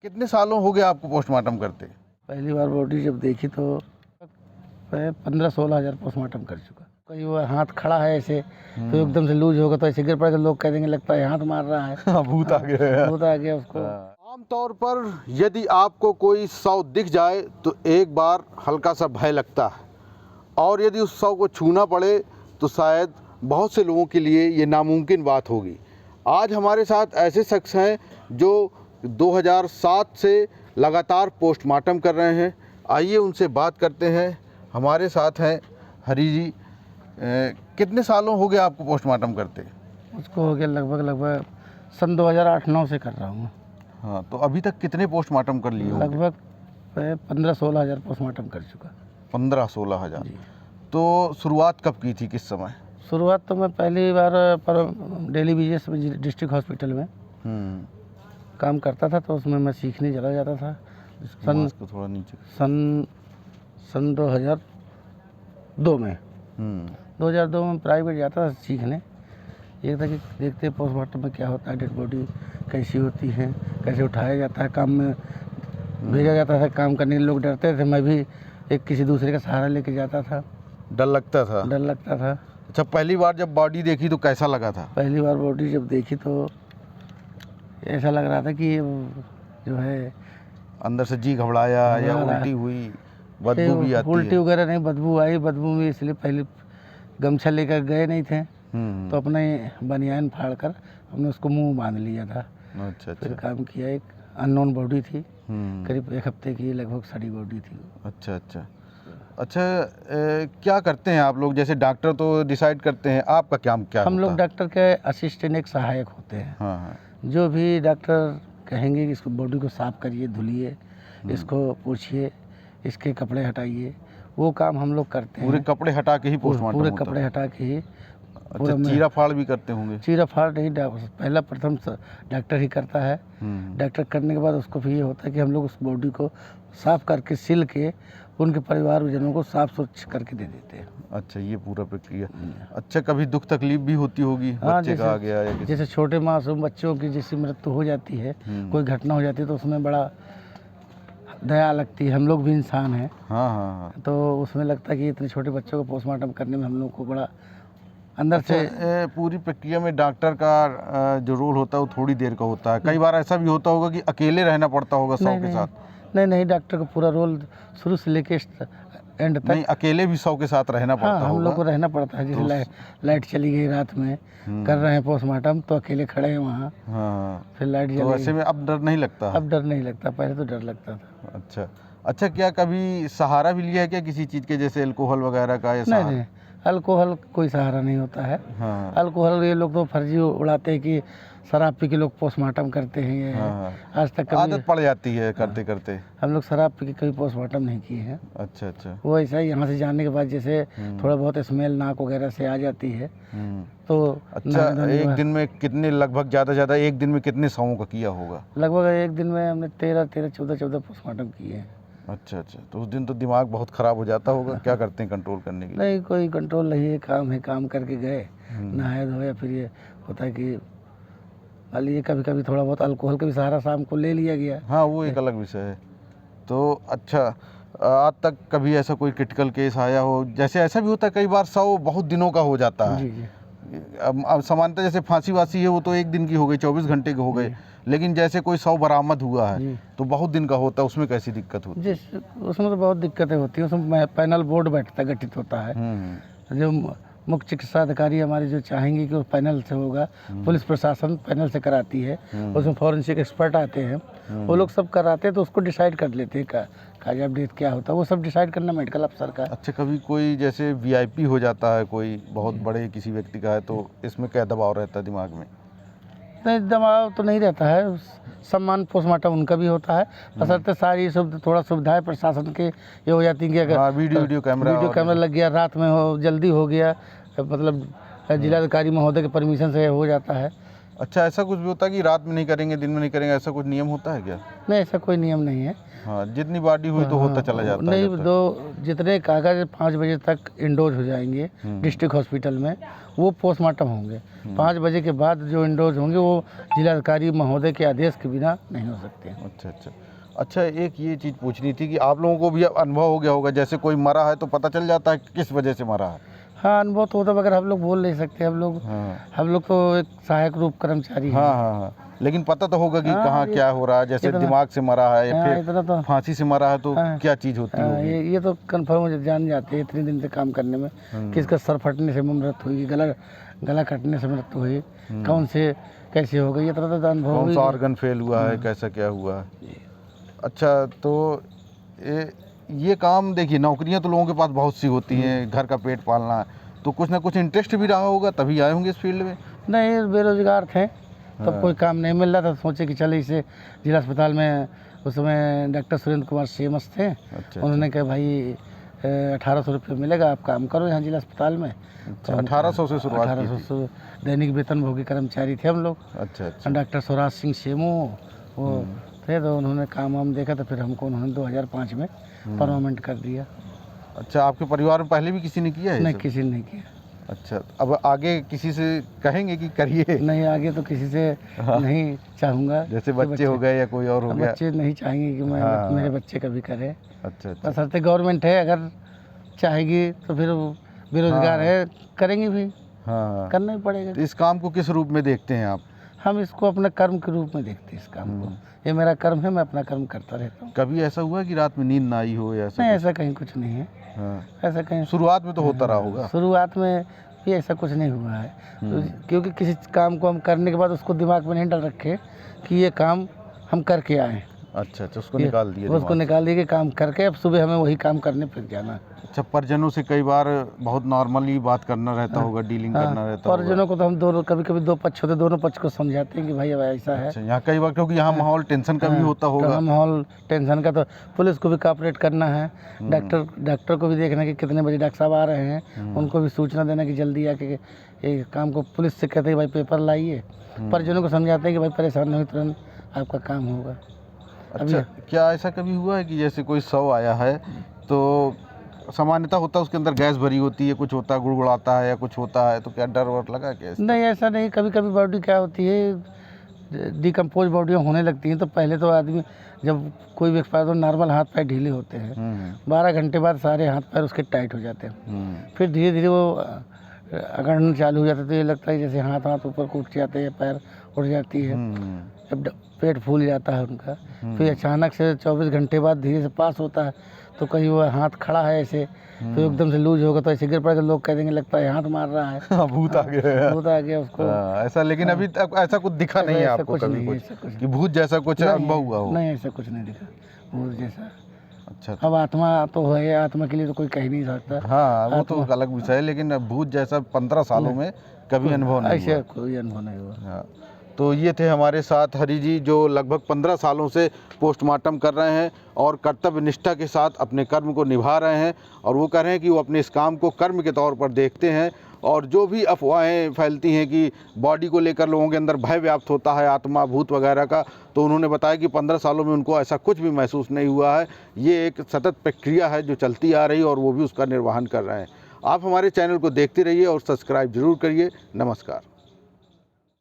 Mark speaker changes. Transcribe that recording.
Speaker 1: कितने सालों हो गए आपको पोस्टमार्टम करते?
Speaker 2: पहली बार बॉडी जब देखी तो मैं 15-16 हज़ार पोस्टमार्टम कर चुका। कहीं वो हाथ खड़ा है ऐसे तो एकदम से लूज होगा तो ऐसे गिर पड़ेगा, लोग कह देंगे लगता है हाथ मार रहा है।
Speaker 1: भूत आ गया।
Speaker 2: भूत आ गया उसको।
Speaker 1: आमतौर पर यदि आपको कोई शव दिख जाए तो एक बार हल्का सा भय लगता है, और यदि उस शव को छूना पड़े तो शायद बहुत से लोगों के लिए ये नामुमकिन बात होगी। आज हमारे साथ ऐसे शख्स हैं जो 2007 से लगातार पोस्टमार्टम कर रहे हैं। आइए उनसे बात करते हैं। हमारे साथ हैं हरी जी। कितने सालों हो गए आपको पोस्टमार्टम करते?
Speaker 2: उसको हो गया लगभग सन 2008-9 से कर रहा हूँ।
Speaker 1: हाँ, तो अभी तक कितने पोस्टमार्टम कर लिए होंगे?
Speaker 2: लगभग 15-16 हज़ार पोस्टमार्टम कर चुका।
Speaker 1: 15-16 हज़ार।
Speaker 2: जी।
Speaker 1: तो शुरुआत कब की थी, किस समय?
Speaker 2: शुरुआत तो मैं पहली बार पर डेली बेसिस में डिस्ट्रिक्ट हॉस्पिटल में काम करता था, तो उसमें मैं सीखने चला जाता था।
Speaker 1: थोड़ा नीचे।
Speaker 2: सन 2002 में 2002 में प्राइवेट जाता था सीखने। ये था कि देखते पोस्टमार्टम में क्या होता है, डेड बॉडी कैसी होती है, कैसे उठाया जाता है, काम में भेजा जाता था काम करने। लोग डरते थे, मैं भी एक किसी दूसरे का सहारा लेके जाता था।
Speaker 1: डर लगता था?
Speaker 2: डर लगता था।
Speaker 1: अच्छा, पहली बार जब बॉडी देखी तो कैसा लगा था?
Speaker 2: पहली बार बॉडी जब देखी तो ऐसा लग रहा था कि जो है
Speaker 1: अंदर से जी घबराया या उल्टी हुई, बदबू भी आती है?
Speaker 2: उल्टी वगैरह नहीं, बदबू आई। बदबू में इसलिए पहले गमछा लेकर गए नहीं थे, तो अपने बनियान फाड़ कर हमने उसको मुंह बांध लिया था।
Speaker 1: अच्छा।
Speaker 2: फिर काम किया। एक अननोन बॉडी थी, करीब 1 हफ्ते की लगभग सड़ी बॉडी थी।
Speaker 1: अच्छा, क्या करते हैं आप लोग? जैसे डॉक्टर तो डिसाइड करते हैं, आपका क्या
Speaker 2: हम लोग
Speaker 1: होता है?
Speaker 2: डॉक्टर के असिस्टेंट, एक सहायक होते हैं।
Speaker 1: हाँ।
Speaker 2: जो भी डॉक्टर कहेंगे कि इसको बॉडी को साफ करिए, धुलिए, इसको पोछिए, इसके कपड़े हटाइए, वो काम हम लोग करते हैं।
Speaker 1: पूरे कपड़े हटा के ही पोस्टमार्टम
Speaker 2: पूरे
Speaker 1: होता
Speaker 2: कपड़े हटा के ही।
Speaker 1: अच्छा, चीरा फाड़ भी करते होंगे?
Speaker 2: चीरा फाड़ नहीं, पहला प्रथम डॉक्टर ही करता है। डॉक्टर करने के बाद उसको फिर ये होता है कि हम लोग उस बॉडी को साफ करके सिल के उनके परिवारजनों को साफ स्वच्छ करके दे देते हैं।
Speaker 1: अच्छा, ये पूरा प्रक्रिया। अच्छा, कभी दुख तकलीफ भी होती होगी?
Speaker 2: हाँ,
Speaker 1: बच्चे का आ गया या
Speaker 2: जैसे छोटे मासूम बच्चों की जैसी मृत्यु हो जाती है, कोई घटना हो जाती है, तो उसमें बड़ा दया लगती है। हम लोग भी इंसान हैं।
Speaker 1: हाँ।
Speaker 2: तो उसमें लगता है कि इतने छोटे बच्चों को पोस्टमार्टम करने में हम लोग को बड़ा अंदर से।
Speaker 1: पूरी प्रक्रिया में डॉक्टर का जो रोल होता है वो थोड़ी देर का होता है। कई बार ऐसा भी होता होगा कि अकेले रहना पड़ता होगा शव के साथ?
Speaker 2: नहीं, डॉक्टर का पूरा रोल शुरू से लेके एंड तक।
Speaker 1: नहीं, अकेले भी शव के साथ रहना पड़ता होगा?
Speaker 2: हम लोग को रहना पड़ता है। जैसे लाइट चली गई रात में, कर रहे हैं पोस्टमार्टम, तो अकेले खड़े हैं वहाँ।
Speaker 1: हाँ।
Speaker 2: फिर लाइट
Speaker 1: तो ऐसे में अब डर नहीं लगता?
Speaker 2: अब डर नहीं लगता, पहले तो डर लगता था।
Speaker 1: अच्छा, क्या कभी सहारा भी लिया है क्या किसी चीज़ के, जैसे अल्कोहल वगैरह का?
Speaker 2: नहीं, अल्कोहल कोई सहारा नहीं होता है।
Speaker 1: हाँ।
Speaker 2: अल्कोहल ये लोग तो फर्जी उड़ाते हैं कि शराब पी के लोग पोस्टमार्टम करते हैं। ये आज तक कभी
Speaker 1: आदत पड़ जाती है करते करते।
Speaker 2: हम लोग शराब पी के कभी पोस्टमार्टम नहीं किए हैं।
Speaker 1: अच्छा।
Speaker 2: वो ऐसा ही यहाँ से जाने के बाद जैसे थोड़ा बहुत स्मेल नाक वगैरह से आ जाती है तो।
Speaker 1: अच्छा, एक दिन में कितने, लगभग ज़्यादा एक दिन में कितने शवों का किया होगा?
Speaker 2: लगभग एक दिन में हमने 14 पोस्टमार्टम किए हैं।
Speaker 1: अच्छा। तो उस दिन तो दिमाग बहुत ख़राब हो जाता होगा। क्या करते हैं कंट्रोल करने के लिए?
Speaker 2: नहीं, कोई कंट्रोल नहीं है, काम करके गए, नहाए धोए। फिर ये होता है कि ये कभी थोड़ा बहुत अल्कोहल का भी सहारा शाम को ले लिया गया।
Speaker 1: हाँ, वो एक अलग विषय है। तो अच्छा, आज तक कभी ऐसा कोई क्रिटिकल केस आया हो? जैसे ऐसा भी होता है कई बार शव बहुत दिनों का हो जाता है।
Speaker 2: जी।
Speaker 1: अब सामान्यतः जैसे फांसी वासी है वो तो एक दिन की हो गई, 24 घंटे के हो गए, लेकिन जैसे कोई शव बरामद हुआ है तो बहुत दिन का होता है, उसमें कैसी दिक्कत होती है?
Speaker 2: उसमें तो बहुत दिक्कतें होती हैं। उसमें पैनल बोर्ड गठित होता है। जो मुख्य चिकित्सा अधिकारी हमारे जो चाहेंगे कि वो पैनल से होगा, पुलिस प्रशासन पैनल से कराती है, उसमें फॉरेंसिक एक्सपर्ट आते हैं, वो लोग सब कराते हैं, तो उसको डिसाइड कर लेते हैं काजाब डेथ क्या होता है, वो सब डिसाइड करना मेडिकल अफसर का।
Speaker 1: अच्छा, कभी कोई जैसे वीआईपी हो जाता है, कोई बहुत बड़े किसी व्यक्ति का है, तो इसमें क्या दबाव रहता है दिमाग में?
Speaker 2: नहीं, दबाव तो नहीं रहता है। सम्मान पोस्टमार्टम उनका भी होता है, बशर्ते सारी थोड़ा सुविधाएं प्रशासन के ये हो जाती हैं कि अगर
Speaker 1: वीडियो कैमरा
Speaker 2: लग गया, रात में हो, जल्दी हो गया, मतलब जिलाधिकारी महोदय के परमिशन से हो जाता है,
Speaker 1: अच्छा, ऐसा कुछ भी होता है कि रात में नहीं करेंगे, दिन में नहीं करेंगे, ऐसा कुछ नियम होता है क्या?
Speaker 2: नहीं, ऐसा कोई नियम नहीं है।
Speaker 1: हाँ, जितनी बॉडी हुई तो होता चला जाता है
Speaker 2: नहीं,
Speaker 1: जब तक।
Speaker 2: दो जितने कागज 5 बजे तक इंडोज हो जाएंगे डिस्ट्रिक्ट हॉस्पिटल में, वो पोस्टमार्टम होंगे। 5 बजे के बाद जो इंडोज होंगे वो जिलाधिकारी महोदय के आदेश के बिना नहीं हो सकते।
Speaker 1: अच्छा अच्छा अच्छा, एक ये चीज़ पूछनी थी कि आप लोगों को भी अब अनुभव हो गया होगा, जैसे कोई मरा है तो पता चल जाता है कि किस वजह से मरा है।
Speaker 2: हाँ, अनुभव तो होता, मगर हम लोग बोल नहीं सकते।
Speaker 1: हाँ
Speaker 2: हम लोग तो एक सहायक रूप कर्मचारी हैं।
Speaker 1: हाँ हाँ हाँ, लेकिन पता तो होगा कि
Speaker 2: हाँ,
Speaker 1: कहाँ क्या हो रहा है, जैसे
Speaker 2: इतना-
Speaker 1: दिमाग से मरा है या
Speaker 2: हाँ,
Speaker 1: फिर
Speaker 2: इतना तो
Speaker 1: फांसी से मरा है तो
Speaker 2: हाँ,
Speaker 1: क्या चीज़ होती
Speaker 2: हाँ,
Speaker 1: होगी।
Speaker 2: ये तो कन्फर्म जान जाते हैं इतने दिन से काम करने में। किसका सर फटने से मृत्यु हुई, गला कटने से मृत्यु हुई, कौन से कैसे हो गई, ये तरह तो अनुभव
Speaker 1: कौन
Speaker 2: हुई
Speaker 1: सा
Speaker 2: है।
Speaker 1: ऑर्गन फेल हुआ है, कैसा क्या हुआ है। अच्छा, तो ये काम देखिए, नौकरियां तो लोगों के पास बहुत सी होती हैं, घर का पेट पालना है, तो कुछ ना कुछ इंटरेस्ट भी रहा होगा तभी आए होंगे इस फील्ड में।
Speaker 2: नहीं, बेरोजगार थे तब कोई काम नहीं मिल रहा था, सोचे कि चले इसे जिला अस्पताल में, उस समय डॉक्टर सुरेंद्र कुमार सीएमएस थे।
Speaker 1: अच्छा,
Speaker 2: उन्होंने कहा भाई 1800 रुपये मिलेगा, आप काम करो यहाँ जिला अस्पताल में।
Speaker 1: अच्छा, 1800 से शुरुआत की थी।
Speaker 2: 1800 दैनिक वेतन भोगी कर्मचारी थे हम लोग।
Speaker 1: अच्छा अच्छा
Speaker 2: डॉक्टर स्वराज सिंह सेमू वो थे, तो उन्होंने काम वाम देखा, तो फिर हमको उन्होंने 2005 में परमानेंट कर दिया।
Speaker 1: अच्छा, आपके परिवार में पहले भी किसी ने किया है ये
Speaker 2: नहीं,
Speaker 1: सब?
Speaker 2: किसी ने नहीं किया।
Speaker 1: अच्छा, अब आगे किसी से कहेंगे कि करिए,
Speaker 2: नहीं, आगे तो किसी से नहीं चाहूँगा।
Speaker 1: जैसे बच्चे हो गए या कोई और हो गया।
Speaker 2: बच्चे नहीं चाहेंगे कि
Speaker 1: हाँ।
Speaker 2: मेरे बच्चे कभी करें।
Speaker 1: अच्छा अच्छा
Speaker 2: बशर्ते गवर्नमेंट है, अगर चाहेगी तो फिर वो बेरोजगार है, करेंगे भी,
Speaker 1: हाँ,
Speaker 2: करना ही पड़ेगा।
Speaker 1: तो इस काम को किस रूप में देखते हैं आप?
Speaker 2: हम इसको अपने कर्म के रूप में देखते हैं इस काम को। ये मेरा कर्म है, मैं अपना कर्म करता रहता हूँ।
Speaker 1: कभी ऐसा हुआ है कि रात में नींद ना आई हो या ऐसा
Speaker 2: नहीं,
Speaker 1: कुछ?
Speaker 2: ऐसा कहीं कुछ नहीं है।
Speaker 1: हाँ,
Speaker 2: ऐसा कहीं
Speaker 1: शुरुआत में तो होता रहा होगा।
Speaker 2: शुरुआत में भी ऐसा कुछ नहीं हुआ है। तो क्योंकि किसी काम को हम करने के बाद उसको दिमाग में नहीं डाल रखे कि ये काम हम करके आए।
Speaker 1: अच्छा अच्छा, उसको निकाल दिया
Speaker 2: उसको
Speaker 1: दिमाग
Speaker 2: निकाल दिए कि काम करके अब सुबह हमें वही काम करने फिर जाना।
Speaker 1: से। अच्छा, परिजनों से कई बार बहुत नॉर्मली बात करना रहता होगा, डीलिंग करना रहता होगा।
Speaker 2: परिजनों को तो हम दोनों, कभी कभी दो पक्ष होते, दोनों पक्ष को समझाते हैं कि भाई अब ऐसा है।
Speaker 1: अच्छा, यहाँ कई बार क्योंकि यहाँ माहौल टेंशन का भी होता होगा।
Speaker 2: कहाँ माहौल टेंशन का, तो पुलिस को भी कॉपरेट करना है, डॉक्टर को भी देखना कि कितने बजे डॉक्टर साहब आ रहे हैं, उनको भी सूचना देना कि जल्दी आके ये काम को। पुलिस से कहते हैं भाई पेपर लाइए, परिजनों को समझाते हैं कि भाई परेशान नहीं, तुरंत आपका काम होगा।
Speaker 1: अच्छा, क्या ऐसा कभी हुआ है कि जैसे कोई शव आया है तो सामान्यतः होता है उसके अंदर गैस भरी होती है, कुछ होता है गुड़गुड़ाता है या कुछ होता है, तो क्या डर वर लगा क्या इसका?
Speaker 2: नहीं, ऐसा नहीं। कभी कभी बॉडी क्या होती है, डिकम्पोज बॉडियाँ होने लगती हैं, तो पहले तो आदमी जब कोई भी एक्सपायर, तो नॉर्मल हाथ पैर ढीले होते हैं। 12 घंटे बाद सारे हाथ पैर उसके टाइट हो जाते हैं। फिर धीरे धीरे वो अगड़ना चालू हो जाता है, तो ये लगता है जैसे हाथ ऊपर को उठ जाते हैं, पैर उठ जाती है, जब पेट फूल जाता है उनका। फिर अचानक से 24 घंटे बाद धीरे से पास होता है, तो कहीं वो हाथ खड़ा है ऐसे, तो एकदम से लूज होगा, तो ऐसे गिर पड़ेगा, लोग कह देंगे लगता है हाथ मार रहा है,
Speaker 1: भूत आ गया।
Speaker 2: भूत आ गया उसको।
Speaker 1: ऐसा, लेकिन अभी तक ऐसा कुछ दिखा नहीं है
Speaker 2: ऐसा
Speaker 1: आपको
Speaker 2: कुछ
Speaker 1: कभी
Speaker 2: नहीं है,
Speaker 1: कुछ
Speaker 2: ऐसा कुछ
Speaker 1: कि भूत जैसा कुछ अनुभव हुआ हो?
Speaker 2: नहीं, ऐसा कुछ नहीं दिखा भूत जैसा।
Speaker 1: अच्छा,
Speaker 2: अब आत्मा तो है, आत्मा के लिए तो कोई कह नहीं सकता।
Speaker 1: हाँ, वो तो अलग विषय है, लेकिन भूत जैसा 15 सालों में कभी अनुभव नहीं हुआ।
Speaker 2: ऐसे कोई अनुभव नहीं हुआ।
Speaker 1: हाँ, तो ये थे हमारे साथ हरि जी, जो लगभग 15 सालों से पोस्टमार्टम कर रहे हैं और कर्तव्य निष्ठा के साथ अपने कर्म को निभा रहे हैं। और वो कह रहे हैं कि वो अपने इस काम को कर्म के तौर पर देखते हैं, और जो भी अफवाहें फैलती हैं कि बॉडी को लेकर लोगों के अंदर भय व्याप्त होता है, आत्मा भूत वगैरह का, तो उन्होंने बताया कि 15 सालों में उनको ऐसा कुछ भी महसूस नहीं हुआ है। ये एक सतत प्रक्रिया है जो चलती आ रही है, और वो भी उसका निर्वहन कर रहे हैं। आप हमारे चैनल को देखते रहिए और सब्सक्राइब जरूर करिए। नमस्कार।